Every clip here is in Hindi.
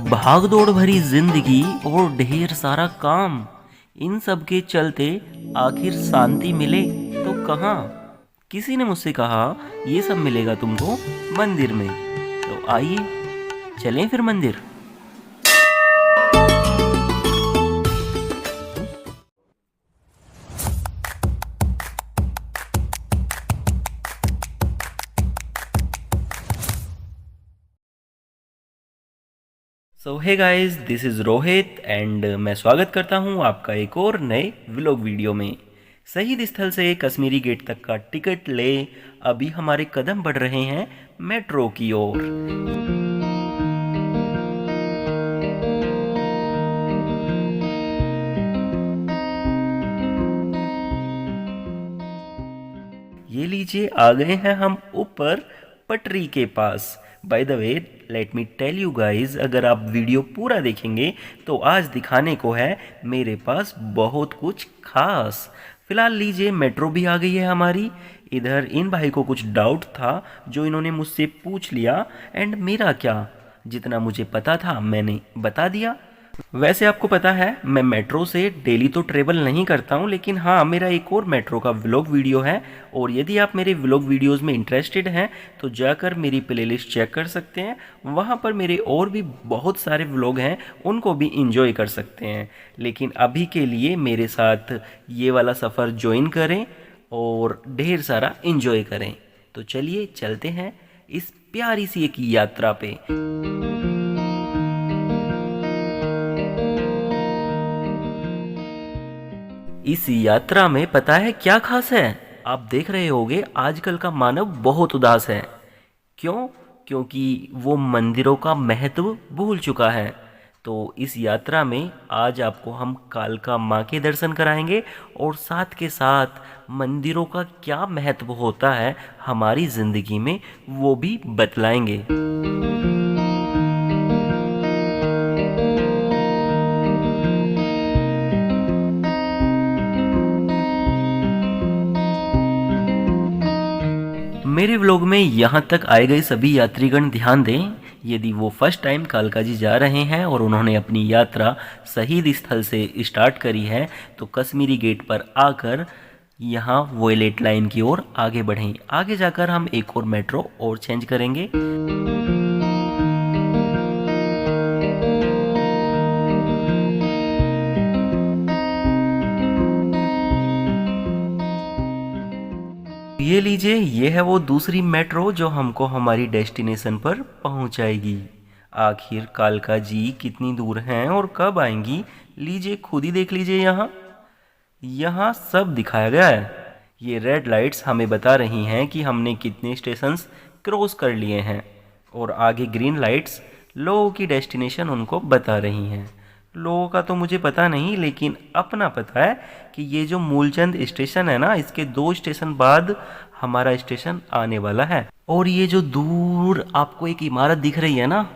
भाग दौड़ भरी जिंदगी और ढेर सारा काम, इन सब के चलते आखिर शांति मिले तो कहाँ। किसी ने मुझसे कहा ये सब मिलेगा तुमको मंदिर में। तो आइए चलें फिर मंदिर। So hey guys, this is Rohit and मैं स्वागत करता हूं आपका एक और नए व्लॉग वीडियो में। शहीद स्थल से कश्मीरी गेट तक का टिकट ले अभी हमारे कदम बढ़ रहे हैं मेट्रो की ओर। ये लीजिए, आ गए हैं हम ऊपर पटरी के पास। By the way, let me tell you guys, अगर आप वीडियो पूरा देखेंगे तो आज दिखाने को है मेरे पास बहुत कुछ खास। फिलहाल लीजिए, मेट्रो भी आ गई है हमारी। इधर इन भाई को कुछ डाउट था जो इन्होंने मुझसे पूछ लिया, एंड मेरा क्या, जितना मुझे पता था मैंने बता दिया। वैसे आपको पता है मैं मेट्रो से डेली तो ट्रेवल नहीं करता हूँ, लेकिन हाँ, मेरा एक और मेट्रो का व्लॉग वीडियो है। और यदि आप मेरे व्लॉग वीडियोस में इंटरेस्टेड हैं तो जाकर मेरी प्लेलिस्ट चेक कर सकते हैं। वहाँ पर मेरे और भी बहुत सारे व्लॉग हैं, उनको भी इंजॉय कर सकते हैं। लेकिन अभी के लिए मेरे साथ ये वाला सफ़र ज्वाइन करें और ढेर सारा इंजॉय करें। तो चलिए चलते हैं इस प्यारी सी एक यात्रा पे। इस यात्रा में पता है क्या खास है? आप देख रहे होंगे आजकल का मानव बहुत उदास है। क्यों? क्योंकि वो मंदिरों का महत्व भूल चुका है। तो इस यात्रा में आज आपको हम कालका माँ के दर्शन कराएंगे और साथ के साथ मंदिरों का क्या महत्व होता है हमारी ज़िंदगी में वो भी बतलाएंगे। मेरे व्लॉग में यहाँ तक आए गए सभी यात्रीगण ध्यान दें, यदि वो फर्स्ट टाइम कालका जी जा रहे हैं और उन्होंने अपनी यात्रा शहीद स्थल से स्टार्ट करी है तो कश्मीरी गेट पर आकर यहाँ वॉयलेट लाइन की ओर आगे बढ़ें। आगे जाकर हम एक और मेट्रो और चेंज करेंगे। ये लीजिए, ये है वो दूसरी मेट्रो जो हमको हमारी डेस्टिनेशन पर पहुंचाएगी। आखिर कालका जी कितनी दूर हैं और कब आएंगी, लीजिए खुद ही देख लीजिए। यहाँ सब दिखाया गया है। ये रेड लाइट्स हमें बता रही हैं कि हमने कितने स्टेशंस क्रॉस कर लिए हैं, और आगे ग्रीन लाइट्स लोगों की डेस्टिनेशन उनको बता रही हैं। लोगों का तो मुझे पता नहीं, लेकिन अपना पता है कि ये जो मूलचंद स्टेशन है ना, इसके 2 स्टेशन बाद हमारा स्टेशन आने वाला है। और ये जो दूर आपको एक इमारत दिख रही है ना,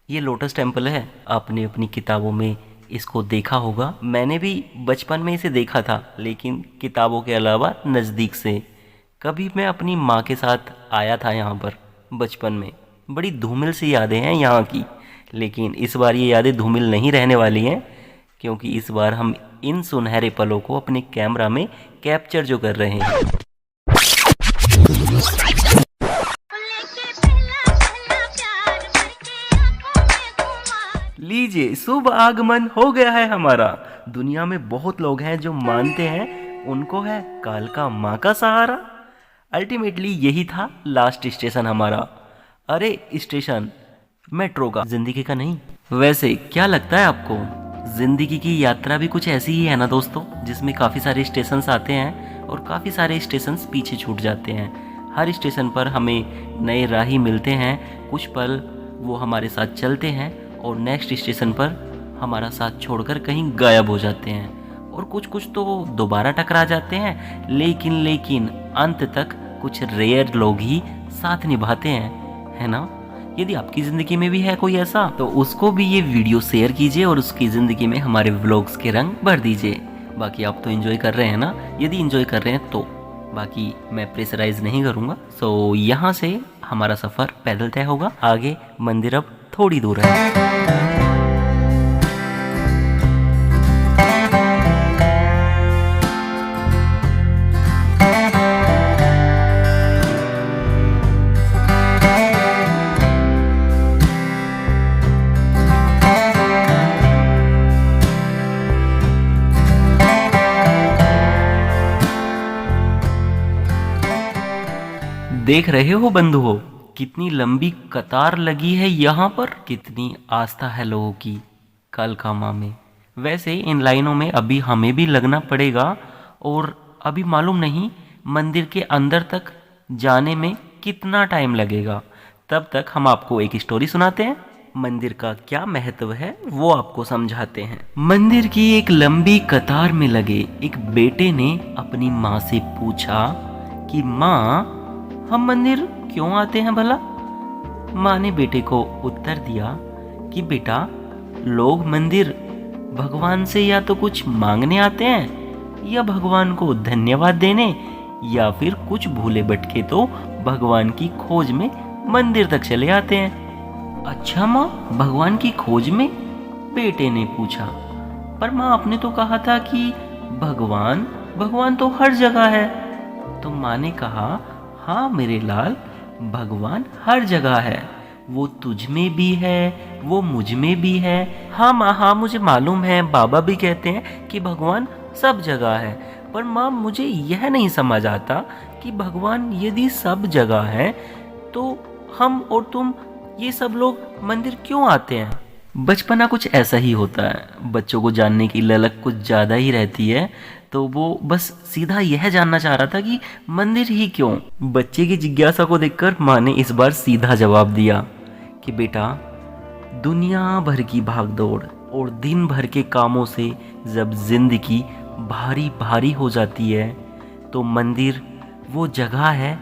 ये लोटस टेम्पल है। आपने अपनी किताबों में इसको देखा होगा। मैंने भी बचपन में इसे देखा था, लेकिन किताबों के अलावा नज़दीक से। कभी मैं अपनी माँ के साथ आया था यहाँ पर बचपन में। बड़ी धूमिल सी यादें हैं यहाँ की, लेकिन इस बार ये यादें धूमिल नहीं रहने वाली हैं, क्योंकि इस बार हम इन सुनहरे पलों को अपने कैमरा में कैप्चर जो कर रहे हैं। लीजिए, शुभ आगमन हो गया है हमारा। दुनिया में बहुत लोग हैं जो मानते हैं उनको है कालका माँ का सहारा। अल्टीमेटली यही था लास्ट स्टेशन हमारा। अरे स्टेशन मेट्रो का, जिंदगी का नहीं। वैसे क्या लगता है आपको, जिंदगी की यात्रा भी कुछ ऐसी ही है ना दोस्तों, जिसमें काफ़ी सारे स्टेशंस आते हैं और काफ़ी सारे स्टेशंस पीछे छूट जाते हैं। हर स्टेशन पर हमें नए राही मिलते हैं। कुछ पल वो हमारे साथ चलते हैं और नेक्स्ट स्टेशन पर हमारा साथ छोड़कर कहीं गायब हो जाते हैं। और कुछ तो दोबारा टकरा जाते हैं, लेकिन अंत तक कुछ रेयर लोग ही साथ निभाते हैं, है ना। यदि आपकी ज़िंदगी में भी है कोई ऐसा, तो उसको भी ये वीडियो शेयर कीजिए और उसकी ज़िंदगी में हमारे व्लॉग्स के रंग भर दीजिए। बाकी आप तो एंजॉय कर रहे हैं ना, यदि एंजॉय कर रहे हैं तो बाकी मैं प्रेशराइज नहीं करूँगा। सो यहाँ से हमारा सफ़र पैदल तय होगा। आगे मंदिर अब थोड़ी दूर है। देख रहे हो बंधुओं, कितनी लंबी कतार लगी है यहाँ पर। कितनी आस्था है लोगों की कालका माँ में। वैसे इन लाइनों में अभी हमें भी लगना पड़ेगा, और अभी मालूम नहीं मंदिर के अंदर तक जाने में कितना टाइम लगेगा। तब तक हम आपको एक स्टोरी सुनाते हैं। मंदिर का क्या महत्व है वो आपको समझाते हैं। मंदिर की एक लंबी कतार में लगे एक बेटे ने अपनी माँ से पूछा कि माँ, हम मंदिर क्यों आते हैं भला। माँ ने बेटे को उत्तर दिया कि बेटा, लोग मंदिर भगवान से या तो कुछ मांगने आते हैं, या भगवान को धन्यवाद देने, या फिर कुछ भूले भटके तो भगवान की खोज में मंदिर तक चले आते हैं। अच्छा माँ, भगवान की खोज में, बेटे ने पूछा। पर माँ, आपने तो कहा था कि भगवान भगवान तो हर जगह है। तो माँ ने कहा, हाँ मेरे लाल, भगवान हर जगह है। वो तुझ में भी है, वो मुझ में भी है। हाँ माँ, हाँ मुझे मालूम है, बाबा भी कहते हैं कि भगवान सब जगह है। पर माँ, मुझे यह नहीं समझ आता कि भगवान यदि सब जगह है तो हम और तुम ये सब लोग मंदिर क्यों आते हैं। बचपना कुछ ऐसा ही होता है, बच्चों को जानने की ललक कुछ ज़्यादा ही रहती है। तो वो बस सीधा यह जानना चाह रहा था कि मंदिर ही क्यों। बच्चे की जिज्ञासा को देखकर माँ ने इस बार सीधा जवाब दिया कि बेटा, दुनिया भर की भागदौड़ और दिन भर के कामों से जब जिंदगी भारी भारी हो जाती है तो मंदिर वो जगह है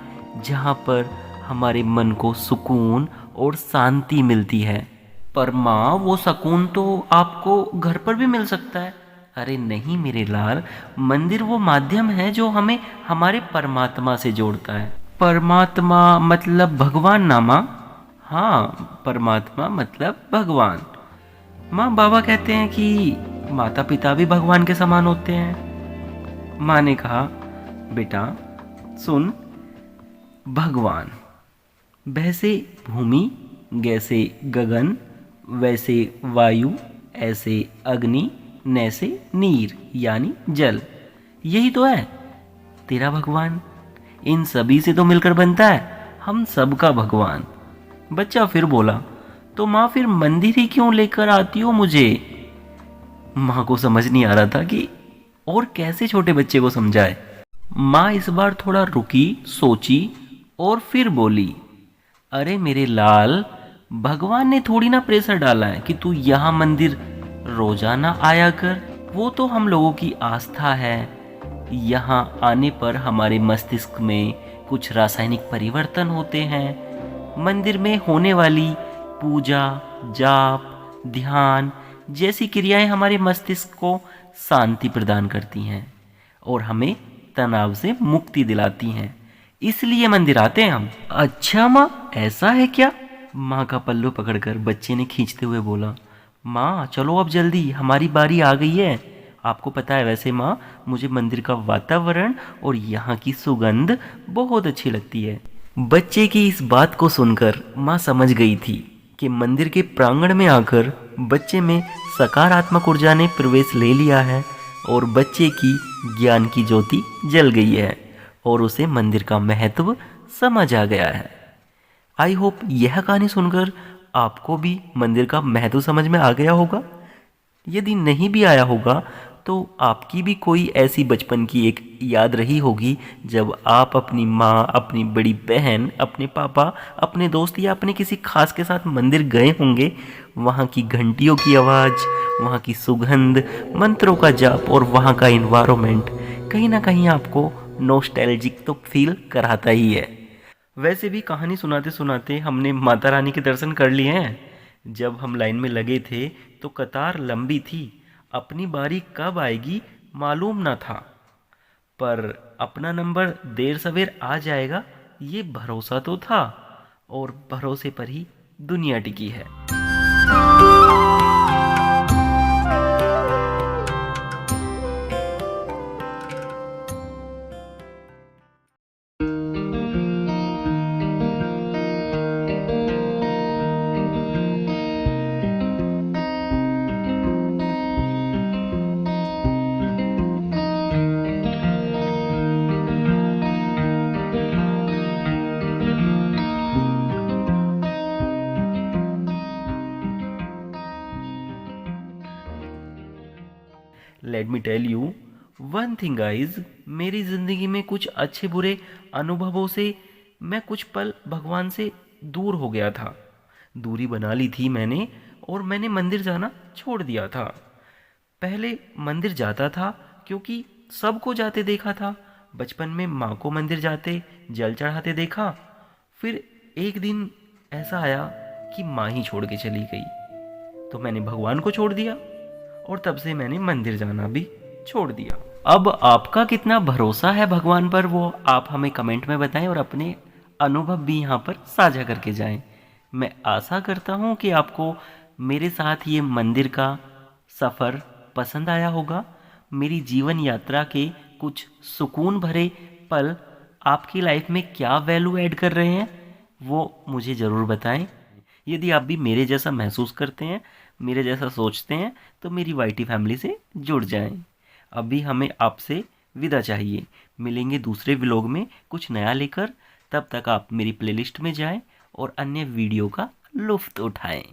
जहाँ पर हमारे मन को सुकून और शांति मिलती है। पर माँ, वो सुकून तो आपको घर पर भी मिल सकता है। अरे नहीं मेरे लाल, मंदिर वो माध्यम है जो हमें हमारे परमात्मा से जोड़ता है। परमात्मा मतलब भगवान ना माँ। हाँ, परमात्मा मतलब भगवान। माँ, बाबा कहते हैं कि माता पिता भी भगवान के समान होते हैं। माँ ने कहा, बेटा सुन, भगवान वैसे भूमि, जैसे गगन, वैसे वायु, ऐसे अग्नि, नैसे नीर यानी जल, यही तो है तेरा भगवान। इन सभी से तो मिलकर बनता है हम सबका भगवान। बच्चा फिर बोला, तो माँ फिर मंदिर ही क्यों लेकर आती हो मुझे। माँ को समझ नहीं आ रहा था कि और कैसे छोटे बच्चे को समझाए। माँ इस बार थोड़ा रुकी, सोची और फिर बोली, अरे मेरे लाल, भगवान ने थोड़ी ना प्रेशर डाला है कि तू यहाँ मंदिर रोजाना आया कर। वो तो हम लोगों की आस्था है। यहाँ आने पर हमारे मस्तिष्क में कुछ रासायनिक परिवर्तन होते हैं। मंदिर में होने वाली पूजा, जाप, ध्यान जैसी क्रियाएं हमारे मस्तिष्क को शांति प्रदान करती हैं और हमें तनाव से मुक्ति दिलाती हैं। इसलिए मंदिर आते हैं हम। अच्छा माँ, ऐसा है क्या। माँ का पल्लू पकड़कर बच्चे ने खींचते हुए बोला, माँ चलो अब जल्दी, हमारी बारी आ गई है। आपको पता है वैसे माँ, मुझे मंदिर का वातावरण और यहाँ की सुगंध बहुत अच्छी लगती है। बच्चे की इस बात को सुनकर माँ समझ गई थी कि मंदिर के प्रांगण में आकर बच्चे में सकारात्मक ऊर्जा ने प्रवेश ले लिया है और बच्चे की ज्ञान की ज्योति जल गई है और उसे मंदिर का महत्व समझ आ गया है। आई होप यह कहानी सुनकर आपको भी मंदिर का महत्व समझ में आ गया होगा। यदि नहीं भी आया होगा तो आपकी भी कोई ऐसी बचपन की एक याद रही होगी जब आप अपनी माँ, अपनी बड़ी बहन, अपने पापा, अपने दोस्त या अपने किसी खास के साथ मंदिर गए होंगे। वहाँ की घंटियों की आवाज़, वहाँ की सुगंध, मंत्रों का जाप और वहाँ का इन्वायरमेंट कहीं ना कहीं आपको नॉस्टैल्जिक तो फील कराता ही है। वैसे भी कहानी सुनाते सुनाते हमने माता रानी के दर्शन कर लिए हैं। जब हम लाइन में लगे थे तो कतार लंबी थी, अपनी बारी कब आएगी मालूम ना था, पर अपना नंबर देर सवेर आ जाएगा ये भरोसा तो था, और भरोसे पर ही दुनिया टिकी है। Let me tell you one thing guys, मेरी ज़िंदगी में कुछ अच्छे बुरे अनुभवों से मैं कुछ पल भगवान से दूर हो गया था। दूरी बना ली थी मैंने, और मैंने मंदिर जाना छोड़ दिया था। पहले मंदिर जाता था क्योंकि सबको जाते देखा था। बचपन में माँ को मंदिर जाते जल चढ़ाते देखा। फिर एक दिन ऐसा आया कि माँ ही छोड़ के चली गई, तो मैंने भगवान को छोड़ दिया और तब से मैंने मंदिर जाना भी छोड़ दिया। अब आपका कितना भरोसा है भगवान पर, वो आप हमें कमेंट में बताएं और अपने अनुभव भी यहाँ पर साझा करके जाएं। मैं आशा करता हूँ कि आपको मेरे साथ ये मंदिर का सफ़र पसंद आया होगा। मेरी जीवन यात्रा के कुछ सुकून भरे पल आपकी लाइफ में क्या वैल्यू ऐड कर रहे हैं, वो मुझे ज़रूर बताएं। यदि आप भी मेरे जैसा महसूस करते हैं, मेरे जैसा सोचते हैं, तो मेरी वाईटी फैमिली से जुड़ जाएं। अभी हमें आपसे विदा चाहिए। मिलेंगे दूसरे व्लॉग में कुछ नया लेकर। तब तक आप मेरी प्लेलिस्ट में जाएं और अन्य वीडियो का लुफ्त उठाएं।